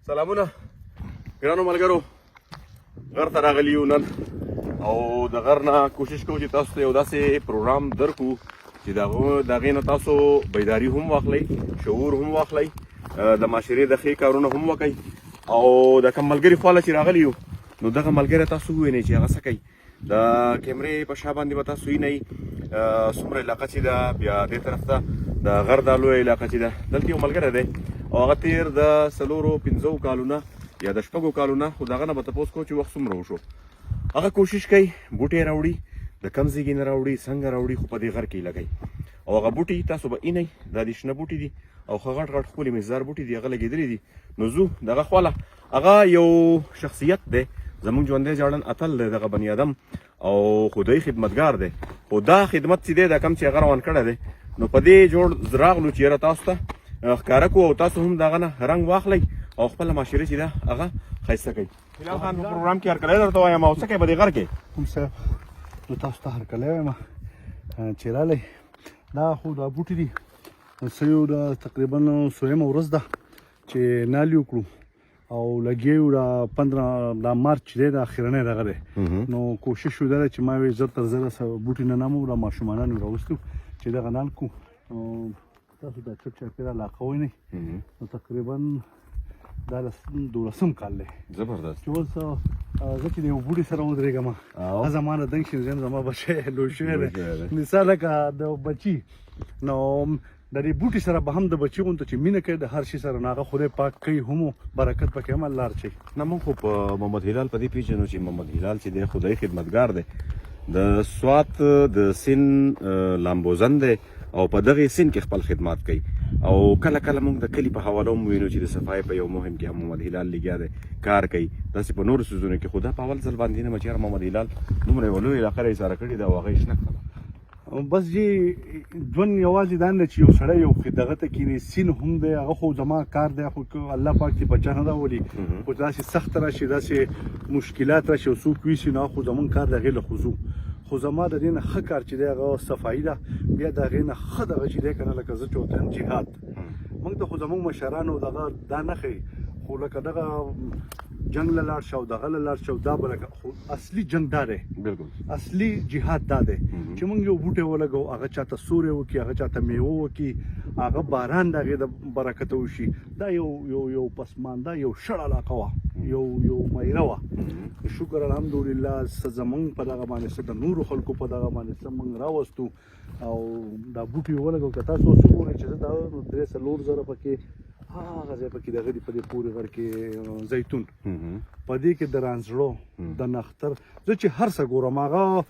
سلامونه ګرانو ملګرو، غر ته راغلي یو نن او د غر نه کوشش کوو چې تاسو ته یو داسې پروګرام درکو چې د هغې نه تاسو بیداري هم واخلئ، شعور هم واخلئ، د معاشرې د ښې کارونه هم وکئ او د کوم ملګري خواله چې راغلي یو نو دغه ملګری تاسو ووینئ چې هغه څه کوي. د کیمرې په شا باندې به تاسو وینئ څومره علاقه چې ده، بیا دې طرف ته د غر دا لویه علاقه چې ده، دلته یو ملګری دی او هغه تیر د 4-5 کالونه یا د 6 کالونه خو د هغه نه به تپوس کوو چې وخت څومره وشو. هغه کوشش کوي بوټي راوړي، د کم ځای نه راوړي، څنګه راوړي، خو په دې غر کې لګوي او هغه بوټي تاسو به وینئ دا د شنه بوټي دي او ښه غټ غټ ښکلي مزدار بوټي دي، هغه لګېدلي دي. نو ځو دغه خواله، هغه یو شخصیت دی، زمونږ ژوندی ژاړن اتل دی دغه بني ادم او خدای خدمتګار دی. خو دا خدمت چې دی دا کم چې هغه روان کړی دی نو په دې جوړ راغلو چې یاره تاسو ته ښکاره کړو او تاسو هم د هغه نه رنګ واخلئ او خپله معاشرې چې ده هغه ښایسته کوي. هلال خان په پروګرام کې هرکلی درته وایم او څه کوې په دې غر کې؟ هم صاحب زه تاسو ته هرکلی وایم چې راغلی. دا خو دا بوټي دي څه یو د تقریبا 100مه ورځ ده چې نالي وکړو او لګیو د 15 د مارچ چې دی د اخرنی دغه دی. نو کوشش شو دا چې ما وی زر تر زره بوټي نه نامو د ماشومانان راوستو چې دغه نال کو. تاسو دا چپ چاپېره علاقه وینئ نو تقریبا دا 12 کال دی. زبردست. چې اوس زه چې د یو بوټي سره ودرېږم هغه زما نه دنګ شي زما بچی لوی شوی دی مثال لکه د بچي. نو د دې بوټي سره به هم د بچي غونته چې مینه کوي د هر شي سره نو هغه خدای پاک کوي هم برکت پکې هم الله اچوي. نه موږ خو په محمد هلال په دې پېژنو چې محمد هلال چې دی خدای خدمتګار دی، د سوات د سین لامبوزن دی او په دغه سین کې خپل خدمات کوي او کله کله موږ د کلي په حواله هم وینو چې د صفایي په یو مهم کې هم محمد هلال لګیا دی کار کوي. داسې په نورو څیزونو کې خو دا په اول ځل باندې نه چې محمد هلال دومره یوه لویه علاقه راایساره کړې ده او هغه یې شنه کړله. بس جی ژوند یوازې دا نه چې یو سړی یو دغه ته کښېني سین هم دی هغه خو زما کار دی خو الله پاک چې په چا نه راولي خو داسې سخت راشي داسې مشکلات راشي او څوک ویسي نو خو زمونږ کار د هغې له خو ځو. خو زما د دې نه ښه کار چې دی هغه صفایي ده، بیا د هغې نه ښه دغه چې دی که نه لکه زه چې ورته یم جهاد. موږ ته خو زمونږ مشرانو دغه دا نه ښیي خو لکه دغه جنگ له لاړ شه او دغه له لاړ شه او دا به لکه خو اصلي جنگ دا دی، بالکل اصلي جهاد دا دی چې موږ یو بوټی ولګو هغه چاته سوری وکړي، هغه چاته میوه وکړي، هغه باران د هغې د برکته وشي. دا یو پسمانده یو شړ علاقه وه، یو میره وه. شکر الحمدلله څه زمونږ په دغه باندې څه د نورو خلکو په دغه باندې څه موږ راوستو او دا بوټي ولګو. که تاسو اوس وګورئ چې زه دا 3-4 زره پکې هغه ځای پکې دغه دي په دې پورې غر کې زیتون په دې کې د رانځړو د نختر زه چې هر څه ګورم هغه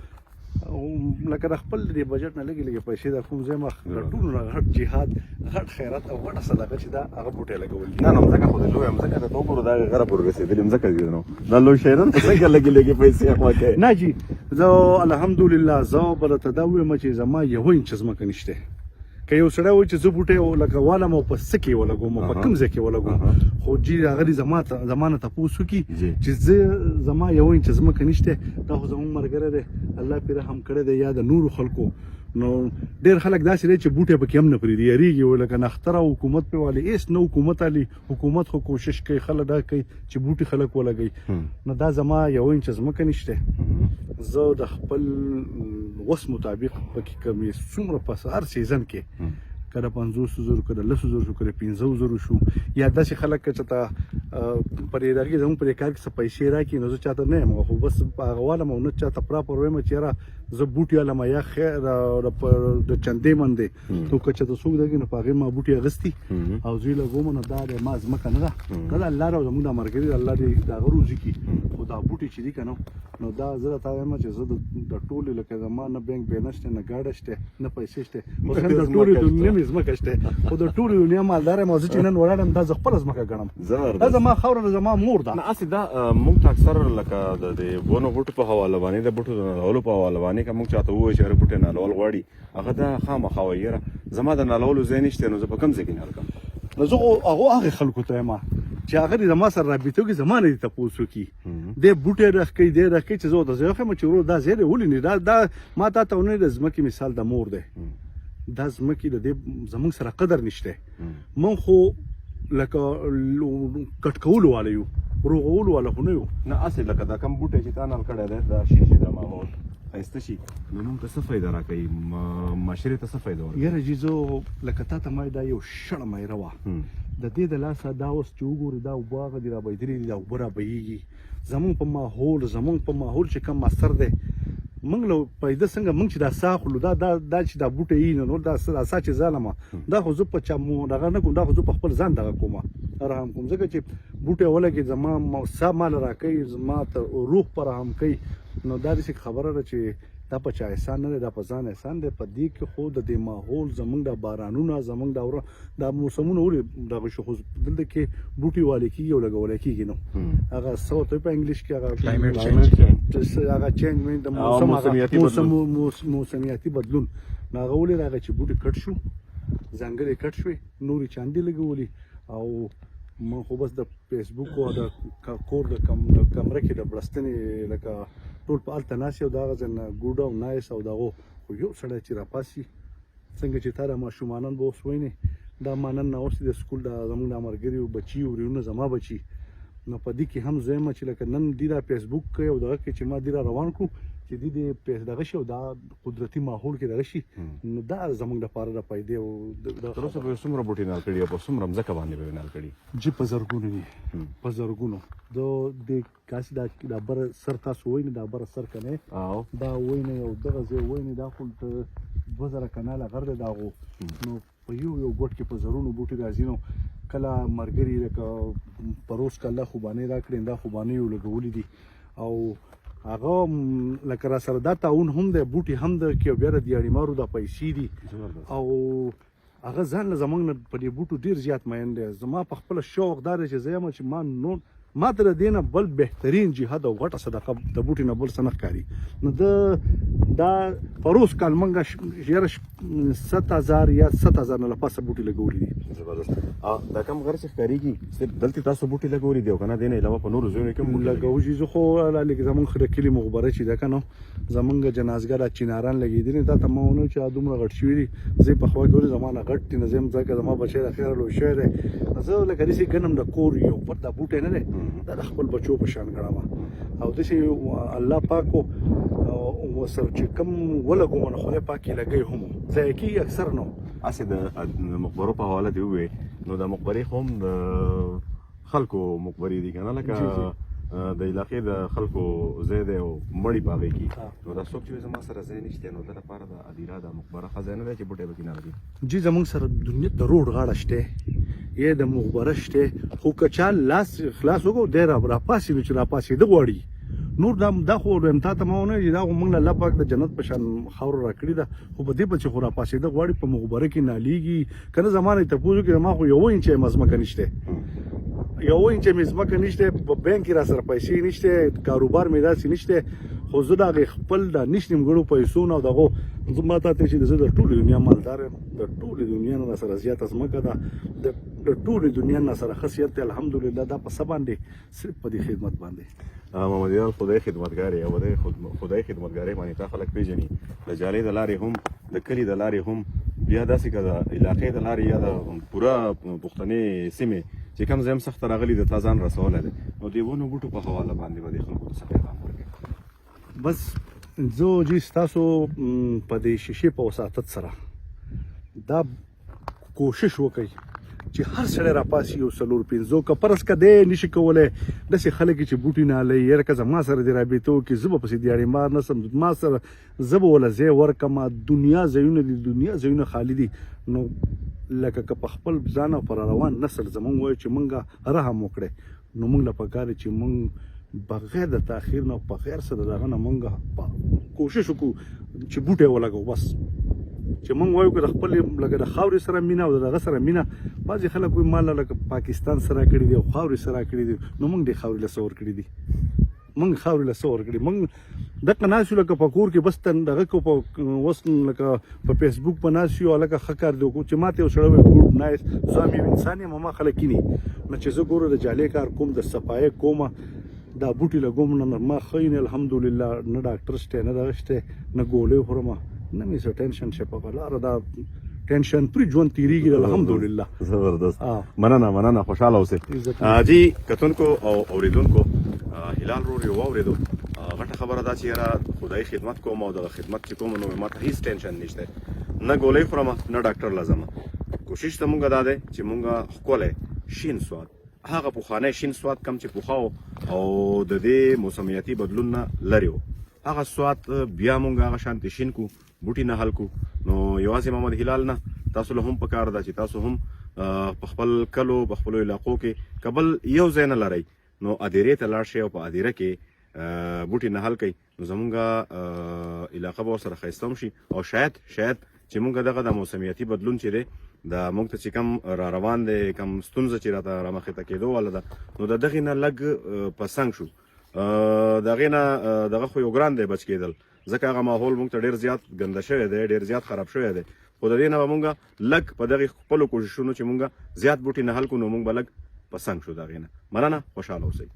لکه د خپل د بجټ نه لږې لږې پیسې د کوم ځای مخ د ټولو نه غټ جهاد غټ خیرات او غټه صدقه چې دا هغه بوټی لګول دي. نه نه مځکه خو د لویه مځکه ده ته وګورو دا غره پورې رسېدلې مځکه دي نو دا لوی شیران په څنګه لږې لږې پیسې اخوا کوي. نه جي زه الحمدلله زه به درته دا ووایم چې زما یو انچ ځمکه نشته. که یو سړی وایي چې زه بوټی لکه والم او په څه کې ولګوم او په کوم ځای کې ولګوم خو جي هغه دې زما نه تپوس وکړي چې زه زما یو انچ ځمکه نشته. دا خو زموږ ملګری دی الله پرې رحم کړی دی یا د نورو خلکو. نو ډېر خلک داسې دی چې بوټی پکې هم نه پرېږدي یېرېږي وایي لکه نختر او حکومت پرې والي هېڅ نه حکومت علي حکومت خو کوشش کوي خلک دا کوي چې بوټي خلک ولګوي. نو دا زما یو انچ ځمکه نشته. زه د خپل وس مطابق پکې کمې څومره په هر سیزن کې که د 50 زرو که د 10 زرو شو که د 15 زرو شو یا داسې خلک که چېرته پر دې کې زموږ په دې کار کې څه پیسې راکړي نو زه چاته نه یم خو بس هغه والم او نه چاته پراپر وایم چې یاره زه بوټي والم یا خیر د چندې مندې تو که چېرته څوک درکړي نو په هغې ما بوټي اخیستي او زه یې لګوم نو دا د ما ځمکه نه ده دا د الله را زموږ دا ملګري الله دې د هغه روزي کړي. خو دا بوټي چې دي که نه نو دا زه راته وایم چې زه د ټولې لکه زما نه بینک بیلنس شته نه ګاډه شته نه پیسې شته اوس هم د ټولې دنیا مې ځمکه شته خو د ټولې دنیا مالدار یم او زه چې نن ولاړم دا زه خپله ځمکه ګڼم. دا زما خاوره ده زما مور ده. نه هسې دا موږ ته اکثر لکه د دې ونو بوټو په حواله باندې د بوټو د نالولو په حواله باندې که موږ چاته ووایو چې یاره بوټی نالول غواړي هغه دا خامخا وایي یاره زما د نالولو ځای نشته نو زه په کوم ځای کې نال کړم. نو زه هغې خلکو ته یم چې هغه دې زما سره رابطه وکړي زما نه دې تپوس وکړي دې بوټی رخ کوي دې رخ کوي چې زه ورته زه وښیم چې ورور دا ځای دی ولې نه دا ما تا ته ونه د ځمکې مثال د مور دی. دا ځمکې د دې زموږ سره قدر نشته. من خو لکه کټکولو والا یو روغولو والا خو نه یو نه اصل لکه دا کم بوټی چې تا نال کړی دی دا شي چې دا ماحول ښایسته شي نو موږ ته څه فایده راکوي معاشرې ته څه فایده ورکوي یاره جي زه لکه تا ته ما دا یو شړه میره وه د دې د لاسه دا اوس چې وګورې دا اوبه هغه دي رابهېدلې دي دا اوبه رابهېږي زمونږ په ماحول چې کوم اثر دی موږ له پیدا څنګه موږ چې دا ساه خلو دا چې دا بوټی یي نو دا ساه چې ځالمه دا خو زه په چا دغه نه کوم دا خو زه په خپل ځان دغه کومه رحم کوم ځکه چې بوټی ولګي زما ساه مال راکوي زما ته روح په رحم کوي نو دا داسې خبره ده چې دا په چا احسان نه دی دا په ځان احسان دی په دې کې خو د دې ماحول زموږ د بارانونه زموږ دا موسمونه ولې دغه شو خو دلته کې بوټي والي کېږي او لګولی کېږي نو هغه څه ورته په انګلیش کې هغه چینج د موسمیاتي بدلون نو هغه ولې راغی چې بوټي کټ شو ځانګړې کټ شوې نورې چاندې لګولي او ما خو بس د فیسبوک او د کور د کمره کې د بړستنې لکه ټول په هلته ناست او د هغه ځای نه ګوډ او نایس او دغو خو یو سړی چې راپاسي څنګه چې تا د ماشومانان به اوس وینې دا ما نن ناوستې د سکول د زموږ د ملګري بچي ورونه زما بچي نو په دې کې هم زه یم چې لکه نن دې را فیسبوک کوي او دغه کې چې ما دې را روان کړو چې دې دغه شي او دا قدرتي ماحول کې دغه شي نو دا زموږ دپاره د فایدې او تر اوسه به څومره بوټي نال کړي او په څومره مځکه باندې به یې نال کړي جي په زرګونو دي په زرګونو د کاسې دا بره سر تاسو وایي دا بره سر که نه دا وایي نه او دغه ځای وایي نه دا خو 2000 کناله غر دی دا غو نو په یو ګوټ کې په زرونو بوټي راځي نو کله ملګري لکه پروس که الله خوبانۍ راکړي دا خوبانۍ یو لګولي دي او هغه لکه را سره دا تعاون هم دی بوټي هم دی کې بیا د دیاړي مارو دا پیسې دي او هغه ځان له زموږ نه په دې بوټو ډېر زیات مین دی زما په خپله شوق دا دی چې زه یم چې ما تر دې نه بل بهترین جهاد او غټه صدقه د بوټي نه بل څه نه ښکاري نو دا پروس کال موږ یاره 7000 یا 7000 نه له پاسه بوټي لګولي دي زبردست دا کم غر چې ښکارېږي صرف دلته تاسو بوټي لګولي دي او که نه دې نه علاوه په نورو ځایونو کې هم لګوو چې زه خو لږ زموږ د کلي مغبره چې ده که نه زموږ جنازګاه چیناران لګېدلي دا ته ما ونه چې دا دومره غټ شوي دي زه په خوا کې ولې زما نه غټ دي نو زه یم ځکه زما بچی د خیره لوی شوی دی زه لکه داسې ګڼم د کور یو پر دا بوټی نه دی دا د خپل بچو په شان ګڼم او داسې الله پاک ورسره چې کوم ولګوم نو خدای پاک یې لګوي هم ضایع کېږي اکثر نو هسې د مقبرو په حواله دې ووایې نو د مقبرې خو هم د خلکو مقبرې دي که نه لکه د علاقې د خلکو ځای دی او مړي په هغې کې نو دا څوک چې زما سره ځای نشته نو د لپاره د ادیره د مقبره ښه ځای نه دی چې بوټی پکې نه لګي جي زموږ سره د روډ غاړه شته یا د مقبره شته خو که چا لاس خلاص وکړو دی راپاسېدو چې راپاسېده غواړي نور دا خو امتا ته ما ونه دا خو موږ له الله پاک د جنت په شان خاوره راکړې ده خو په دې په چې خو راپاسېده غواړي په مقبره کې نالیږي که نه زما نه یې تپوس وکړي زما خو 1 انچ یې ځمکه نشته 1 انچ مې ځمکه نشته په بینک کې را سره پیسې نشته کاروبار مې داسې نشته خو زه د هغې خپل د نیش نیمګړو پیسو نه او دغو ما ته چې زه د ټولې دنیا مالدار یم د ټولې دنیا نه سره زیاته ځمکه ده د ټولې دنیا نه سره خاصیت دی الحمدلله دا په څه باندې صرف په دې خدمت باندې محمد یار خدای خدمتګار او خدای خدمتګارۍ باندې تا خلک پیژني د جالۍ د لارې هم د کلي د لارې هم بیا داسې که د علاقې د لارې یا د پوره پښتنې سیمې چې کوم ځای هم سخته راغلي د تا ځان رسولی دی نو د ونو بوټو په حواله باندې به د خلکو ته څه پیغام ورکوي بس زه جي ستاسو په دې شیشې په وساطت سره دا کوشش وکړئ چې هر سړی راپاسي یو 4-5 که فرض که دی نشي کولی داسې خلک چې بوټي نالوي یاره که زما سره دې رابطه وکړي زه به پسې دیاړې مار نه سم ما سره زه به وله ځای ورکړم دنیا ځایونه دي دنیا ځایونه خالي دي نو لکه که په خپل ځان او پر روان نسل زمونږ وایو چې مونږ رحم وکړی نو مونږ له پکار چې مونږ بغیر د تاخیر نه بغیر څه د دغه نه مونږ کوشش وکړو چې بوټی ولګو بس چې مونږ وایو که د خپل لکه د خاورې سره مینه او د دغه سره مینه بعضې خلک وایي ما لکه پاکستان سره کړي دي او خاورې سره کړي دي نو مونږ دې خاورې له څه ورکړي دي مونږ خاورې له څه ورکړي مونږ دغه ناست یو لکه په کور کې بس دغه کو په اوس لکه په فیسبوک په ناست یو هلکه ښه کار دی وکړو چې ما ته یو سړی وایي ګوډ نایس زه هم یو انسان یم ما خلک کیني نو چې زه ګورو د جالۍ کار کوم د صفایۍ کومه دا بوټي لګوم نه ما ښه یم الحمدلله نه ډاکټر شته نه دغه شته نه ګولۍ خورم نه مې څه ټینشن شته په لاره دا ټینشن فری ژوند تیریږي الحمدلله. زبردست. مننه خوشاله اوسئ. جی کتونکو او اوریدونکو هلال رور یو اوریدو غټه خبره ده چې یاره خدای خدمت کوم او دغه خدمت چې کوم نو ماته هیڅ ټینشن نشته، نه ګولۍ خورم نه ډاکټر لازم. کوشش ته مونږ دا دی چې مونږ ښکلی شین سواد هغه پخوانی شین سواد کم چې پخوا او د دې موسمیاتي بدلون نه لرې و هغه سواد بیا مونږ هغه شانتې شین کو بوټي نه حل کو. نو یوازې محمد هلال نه تاسو له هم پکار ده چې تاسو هم په خپل کلو په خپلو علاقو کې کبل یو ځای نه لرئ نو ادیرې ته لاړ شئ او په ادیره کې بوټي نه حل کوئ نو زمونږ علاقه به ورسره ښایسته هم شي او شاید چې مونږ دغه د موسمیاتي بدلون چې دی دا مونږ ته چې کم را روان دی کم ستونزه چې راته رامخې ته کېدو واله ده نو د دغې نه لږ په څنګ شو. د هغې نه دغه خو یو ګران دی بچ کېدل ځکه هغه ماحول مونږ ته ډېر زیات ګنده شوی دی ډېر زیات خراب شوی دی خو د دې نه به مونږ لږ په دغې خپلو کوششونو چې مونږ زیات بوټي نه حل کړو نو مونږ به لږ په څنګ شو د هغې نه. مننه خوشحاله اوسئ.